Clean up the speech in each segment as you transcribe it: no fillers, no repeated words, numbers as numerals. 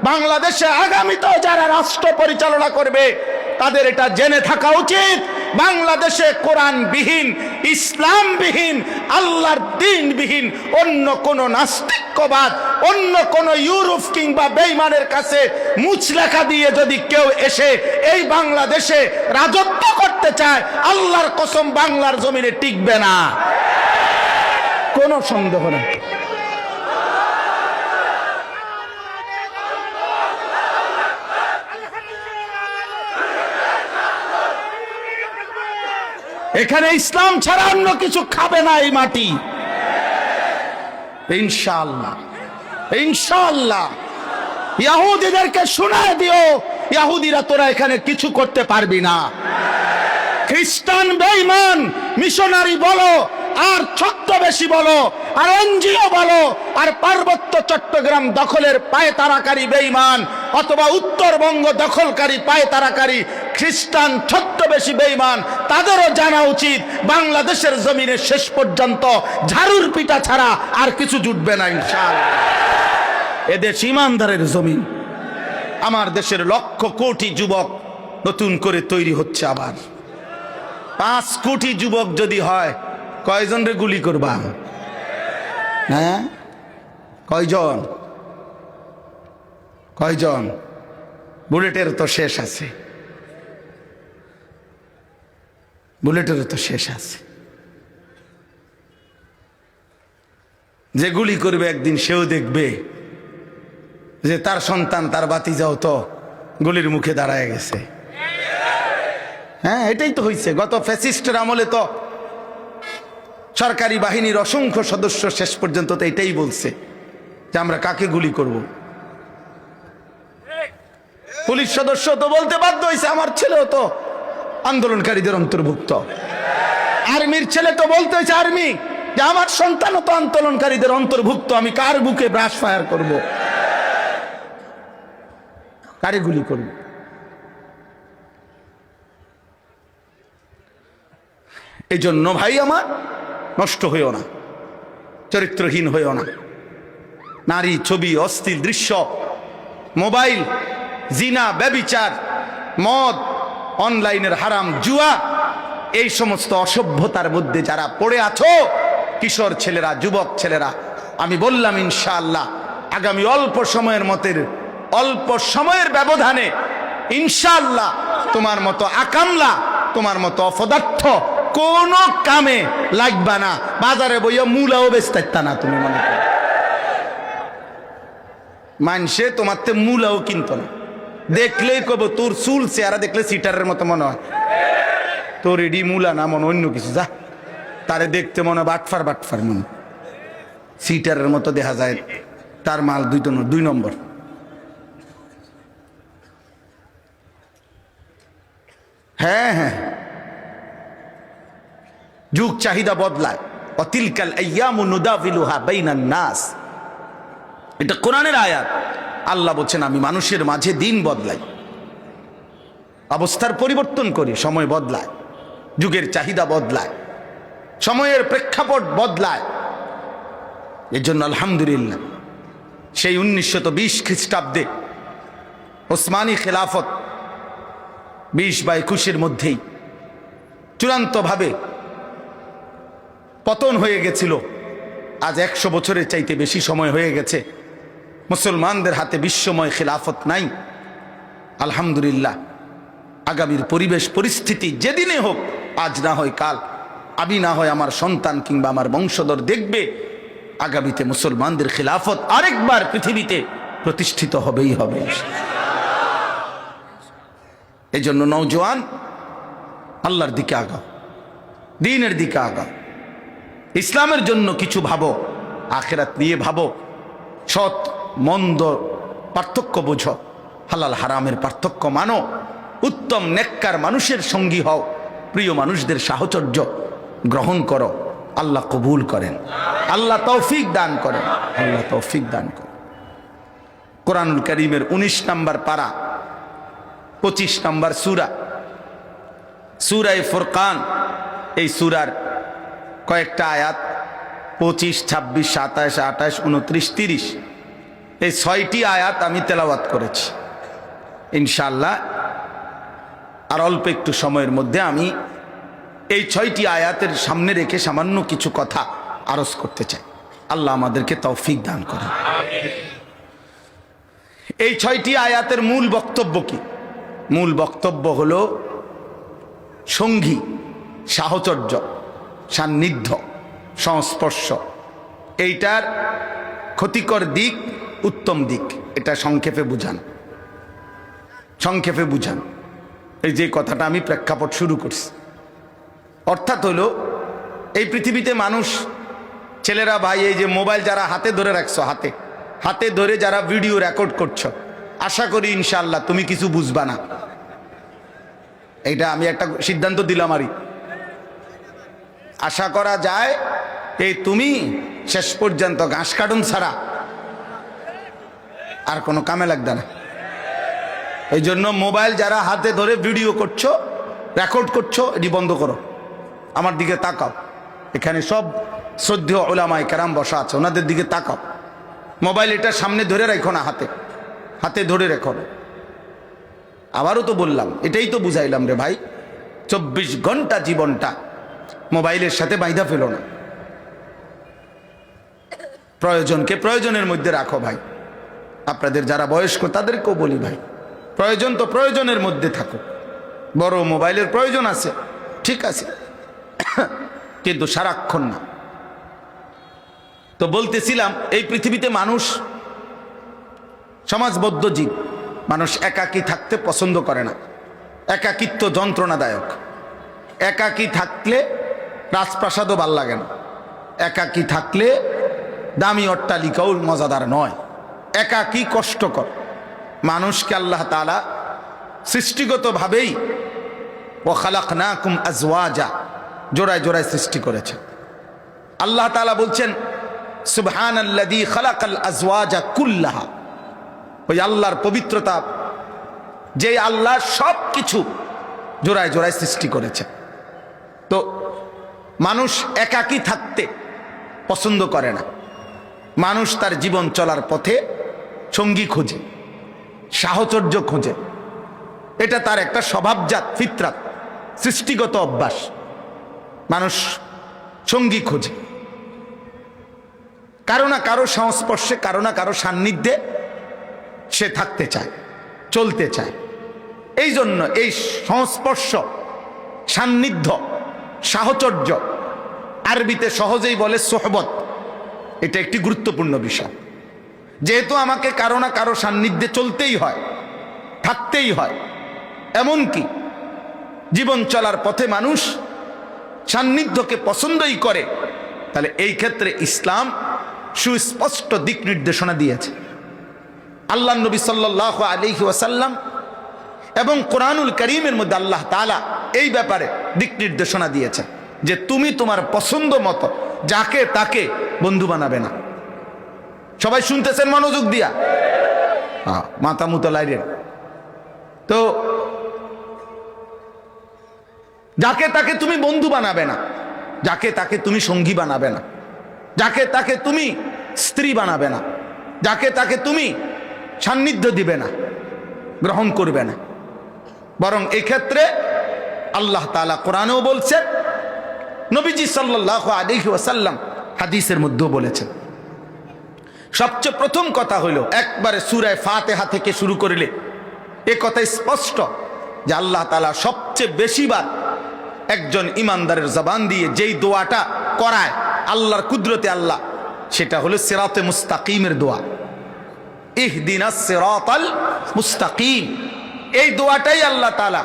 বাংলাদেশে আগামীতেও যারা রাষ্ট্র পরিচালনা করবে তাদের এটা জেনে থাকা উচিত, বাংলাদেশে কোরআনবিহীন, ইসলামবিহীন, আল্লাহর দ্বীনবিহীন অন্য কোন নাস্তিক্যবাদ, অন্য কোন ইউরোপ কিংবা বেঈমানের কাছে মুচলেখা দিয়ে যদি কেউ এসে এই বাংলাদেশে রাজত্ব করতে চায়, আল্লাহর কসম বাংলার জমিনে টিকবে না, কোনো সন্দেহ নেই। এখানে ইসলাম ছাড়া অন্য কিছু খাবে না এই মাটি, ইনশাআল্লাহ ইনশাআল্লাহ। ইহুদিদেরকে শোনায় দিও, ইহুদিরা তোরা এখানে কিছু করতে পারবি না। খ্রিস্টান বেঈমান মিশনারি বলো, আর ছদ্মবেশী বলো, আর এনজিও বলো, আর পার্বত্য চট্টগ্রাম দখলের পায়তারাকারী বেঈমান অথবা উত্তরবঙ্গ দখলকারী পায়তারাকারী খ্রিস্টান ছদ্মবেশী বেঈমান, তাদেরও জানা উচিত বাংলাদেশের জমিনে শেষ পর্যন্ত ঝাড়ুর পিটা ছাড়া আর কিছু জুটবে না ইনশাআল্লাহ। এদেশ ইমানদারের জমিন। আমার দেশের লক্ষ কোটি যুবক নতুন করে তৈরি হচ্ছে আবার। 5 কোটি যুবক যদি হয়, কয়জন রে গুলি করবা? হ্যাঁ, কয়জন? কয়জন? বুলেটের তো শেষ আছে, বুলেটের তো শেষ আছে। যে গুলি করবে একদিন সেও দেখবে যে তার সন্তান, তার ভাতিজাও তো গুলির মুখে দাঁড়ায় গেছে। হ্যাঁ, এটাই তো হয়েছে। গত ফ্যাসিস্টের আমলে তো সরকারি বাহিনীর অসংখ্য সদস্য শেষ পর্যন্ত তো এটাই বলছে যে আমরা কাকে গুলি করব। পুলিশ সদস্য তো বলতে বাধ্য হয়েছে আমার ছেলেও তো আন্দোলনকারীদের অন্তর্ভুক্ত। আর্মির ছেলে তো বলতে হয়েছে আর্মি যে আমার সন্তানও তো আন্দোলনকারীদের অন্তর্ভুক্ত, আমি কার বুকে ব্রাশ ফায়ার করব, কারে গুলি করব? এই জন্য ভাই আমার, নষ্ট হইও না, চরিত্রহীন হইও না। নারী, ছবি, অশ্লীল দৃশ্য, মোবাইল, জিনা, ব্যভিচার, মদ, অনলাইনের হারাম, জুয়া, এই সমস্ত অসভ্যতার মধ্যে যারা পড়ে আছো, কিশোর ছেলেরা, যুবক ছেলেরা, আমি বললাম ইনশাআল্লাহ আগামী অল্প সময়ের ব্যবধানে ইনশাআল্লাহ তোমার মতো আকামলা, তোমার মতো অপদার্থ কোন কামে লাগবা না। বাজারে বইয়া মূলাও বেচতে না তুমি, মনে করো মানসে তোমার তে মূলাও কিনতো না। দেখলেই কব তোর চুল চেহারা দেখলে সিটারের মতো মনে হয়, তোর এডি মূলা না, মনে অন্য কিছু। যা, তারে দেখতে মনে বাটফার বাটফার মনে, সিটারের মতো দেখা যায়, তার মাল 2 নম্বর। হ্যাঁ হ্যাঁ, যুগ চাহিদা বদলায়। অতিলকাল আইয়ামু নুদাবিলুহা বাইনান নাস, এটা কোরআনের আয়াত। আল্লাহ বলছেন আমি মানুষের মাঝে দিন বদলাই, অবস্থার পরিবর্তন করি, সময় বদলায়, যুগের চাহিদা বদলায়, সময়ের প্রেক্ষাপট বদলায়। এর জন্য আলহামদুলিল্লাহ সেই 1920 খ্রিস্টাব্দে ওসমানী খেলাফত 20/21 মধ্যেই চূড়ান্তভাবে পতন হয়ে গেছিল। আজ 100 বছরের চাইতে বেশি সময় হয়ে গেছে, মুসলমানদের হাতে বিশ্বময় খেলাফত নাই। আলহামদুলিল্লাহ আগামীর পরিবেশ পরিস্থিতি যেদিনে হোক, আজ না হয় কাল, আমি না হয় আমার সন্তান কিংবা আমার বংশধর দেখবে আগামীতে মুসলমানদের খেলাফত আরেকবার পৃথিবীতে প্রতিষ্ঠিত হবেই হবে। এই জন্য নওজোয়ান, আল্লাহর দিকে আগাও, দ্বীনের দিকে আগাও, ইসলামের জন্য কিছু ভাবো, আখিরাত নিয়ে ভাবো, সৎ মন্দ পার্থক্য বোঝো, হালাল হারামের পার্থক্য মানো, উত্তম নেককার মানুষের সঙ্গী হও, প্রিয় মানুষদের সাহচর্য গ্রহণ করো। আল্লাহ কবুল করেন, আল্লাহ তৌফিক দান করেন, আল্লাহ তৌফিক দান করেন। কোরআনুল কারীমের 19 নম্বর পারা, 25 নম্বর সূরা, সূরায়ে ফুরকান। এই সূরার কয়েকটা আয়াত 25, 26, 27, 28, 29, 30 এই 6টি আয়াত আমি তেলাওয়াত করেছি। ইনশাআল্লাহ আর অল্প একটু সময়ের মধ্যে আমি এই 6টি আয়াতের সামনে রেখে সামান্য কিছু কথা আরজ করতে চাই। আল্লাহ আমাদেরকে তৌফিক দান করেন। এই 6টি আয়াতের মূল বক্তব্য কি? মূল বক্তব্য হলো সঙ্গী, সাহচর্য, সান্নিধ্য, সংস্পর্শ, এইটার ক্ষতিকর দিক, উত্তম দিক, এটা সংক্ষেপে বুঝান। সংক্ষেপে বুঝান এই যে কথাটা আমি প্রেক্ষাপট শুরু করছি। অর্থাৎ হলো এই পৃথিবীতে মানুষ, ছেলেরা ভাই, এই যে মোবাইল যারা হাতে ধরে রাখছো, হাতে হাতে ধরে যারা ভিডিও রেকর্ড করছো, আশা করি ইনশাআল্লাহ তুমি কিছু বুঝবা না। এইটা আমি একটা সিদ্ধান্ত দিলাম। আরই আশা করা যায় এই তুমি শেষ পর্যন্ত ঘাস কাটুন ছাড়া আর কোনো কামে লাগবে না। এই জন্য মোবাইল যারা হাতে ধরে ভিডিও করছো, রেকর্ড করছো, এটি বন্ধ করো। আমার দিকে তাকাও, এখানে সব শ্রদ্ধেয় উলামায়ে কেরাম বসা আছে, ওনাদের দিকে তাকাও। মোবাইল এটা সামনে ধরে রাখো না, হাতে হাতে ধরে রেখো। আবারও তো বললাম, এটাই তো বুঝাইলাম রে ভাই, 24 ঘন্টা জীবনটা মোবাইলের সাথে বাইধা ফেলো না। প্রয়োজনকে প্রয়োজনের মধ্যে রাখো ভাই। আপনাদের যারা বয়স্ক তাদেরকেও বলি ভাই, প্রয়োজন তো প্রয়োজনের মধ্যে থাকো। বড় মোবাইলের প্রয়োজন আছে, ঠিক আছে, কিন্তু সারাক্ষণ না। তো বলতেছিলাম এই পৃথিবীতে মানুষ সমাজবদ্ধ জীব। মানুষ একাকী থাকতে পছন্দ করে না। একাকিত্ব যন্ত্রণাদায়ক। একাকী থাকলে রাজপ্রাসাদও ভাল লাগে না। একাকী থাকলে দামি অট্টালিকাও মজাদার নয়। একাকী কষ্টকর। মানুষকে আল্লাহ তাআলা সৃষ্টিগতভাবেই ওয়া খালাকনাকুম আজওয়াজা, জোড়ায় জোড়ায় সৃষ্টি করেছেন। আল্লাহ তাআলা বলছেন সুবহানাল্লাযী খালাকাল আজওয়াজা কুল্লাহা। ওই আল্লাহর পবিত্রতা, যে আল্লাহ সব কিছু জোড়ায় জোড়ায় সৃষ্টি করেছে। তো মানুষ একাকী থাকতে পছন্দ করে না। মানুষ তার জীবন চলার পথে সঙ্গী খোঁজে, সাহচর্য খোঁজে। এটা তার একটা স্বভাবজাত ফিতরাত, সৃষ্টিগত অভ্যাস। মানুষ সঙ্গী খোঁজে, কারো না কারো সংস্পর্শে, কারো না কারো সান্নিধ্যে সে থাকতে চায়, চলতে চায়। এই জন্য এই সংস্পর্শ, সান্নিধ্য, সাহচর্য, আরবিতে সহজেই বলে সোহবত, এটা একটি গুরুত্বপূর্ণ বিষয়। যেহেতু আমাকে কারো না কারো সান্নিধ্যে চলতেই হয়, থাকতেই হয়, এমনকি জীবন চলার পথে মানুষ সান্নিধ্যকে পছন্দই করে, তাহলে এই ক্ষেত্রে ইসলাম সুস্পষ্ট দিক নির্দেশনা দিয়েছে। আল্লাহ নবী সাল্লাল্লাহু আলাইহি ওয়াসাল্লাম এবং কোরআনুল কারীমের মধ্যে আল্লাহ তাআলা এই ব্যাপারে দিক নির্দেশনা দিয়েছেন যে তুমি তোমার পছন্দ মতো যাকে তাকে বন্ধু বানাবে না। সবাই শুনতেছেন মনোযোগ দিয়া? মাথা মুতো লাইরেন। তো যাকে তাকে তুমি বন্ধু বানাবে না, যাকে তাকে তুমি সঙ্গী বানাবে না, যাকে তাকে তুমি স্ত্রী বানাবে না, যাকে তাকে তুমি সান্নিধ্য দিবে না, গ্রহণ করবে না। বরং এই ক্ষেত্রে আল্লাহ তাআলা কোরআনেও বলছেন, নবীজি সাল্লাল্লাহু আলাইহি ওয়াসাল্লাম হাদিসের মধ্যেও বলেছেন। সবচেয়ে প্রথম কথা হইল, একবারে সূরা ফাতিহা থেকে শুরু করলে এ কথা স্পষ্ট যে আল্লাহ তাআলা সবচেয়ে বেশিবার একজন ইমানদারের জবান দিয়ে যেই দোয়াটা করায় আল্লাহর কুদরতে আল্লাহ, সেটা হলো সিরাতে মুস্তাকিমের দোয়া। ইহদিনাস সিরাতাল মুস্তাকিম। এই দোয়াটাই আল্লাহ তাআলা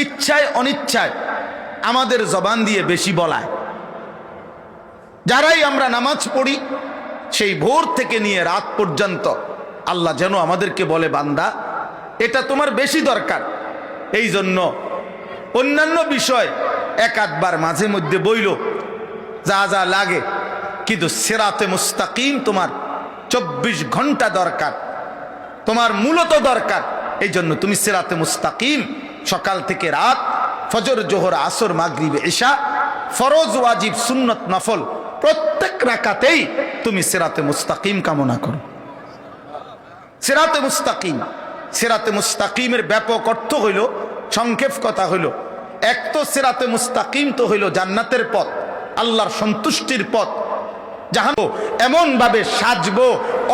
ইচ্ছায় অনিচ্ছায় আমাদের জবান দিয়ে বেশি বলায়। যারাই আমরা নামাজ পড়ি, সেই ভোর থেকে নিয়ে রাত পর্যন্ত আল্লাহ যেন আমাদেরকে বলে, বান্দা এটা তোমার বেশি দরকার। এই জন্য অন্যান্য বিষয় এক আধবার মাঝে মধ্যে বইল যা যা লাগে, কিন্তু সিরাতে মুস্তাকিম তোমার 24 ঘন্টা দরকার, তোমার মূলত দরকার। এই জন্য তুমি সিরাতে মুস্তাকিম সকাল থেকে রাত, ফজর, জোহর, আসর, মাগরিব, ইশা, ফরজ, ওয়াজিব, সুন্নত, নফল প্রত্যেক রাকাতেই তুমি সিরাতে মুস্তাকিম কামনা করো। সিরাতে মুস্তাকিম। সিরাতে মুস্তাকিমের ব্যাপক অর্থ হইল, সংক্ষেপ কথা হইল, এক তো সিরাতে মুস্তাকিম তো হইল জান্নাতের পথ, আল্লাহর সন্তুষ্টির পথ। জাহান এমন ভাবে সাজবো,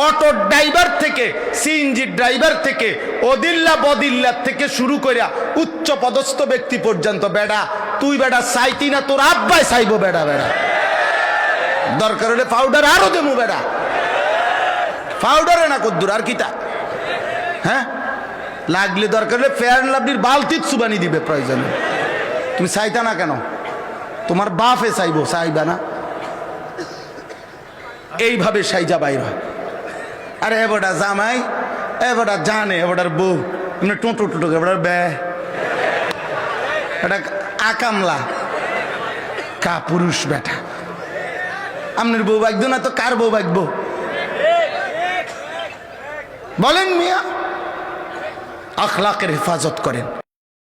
অটো ড্রাইভার থেকে, সিএনজি ড্রাইভার থেকে, অদিল্লা বদিল্লা থেকে শুরু করিয়া উচ্চ পদস্থ ব্যক্তি পর্যন্ত, বেড়া তুই বেড়া চাইতি না, তোর আব্বাই চাইবো বেড়া, বেড়া দরকার হলে পাউডার আরো দেবো, বেড়া পাউডারে না কদ্দুর আর কিতা, হ্যাঁ লাগলে দরকার হলে ফেয়ার অ্যান্ড লাভলির বালতির সুবানি দিবে প্রয়োজনে। তুমি চাইতা না কেন? তোমার বাপে চাইবো, চাইবা না? এইভাবে সাইজা বাইর হয়। আরে এবারটা জামাই, এবারটা জানে, এবারটার বউ এমনি টোটো টোটো, এবার বে এটা আকামলা কা পুরুষ বেটা। আপনার বউ বাগতো না তো কার বউ বাগবো বলেন মিয়া? আখলাকের হেফাজত করেন।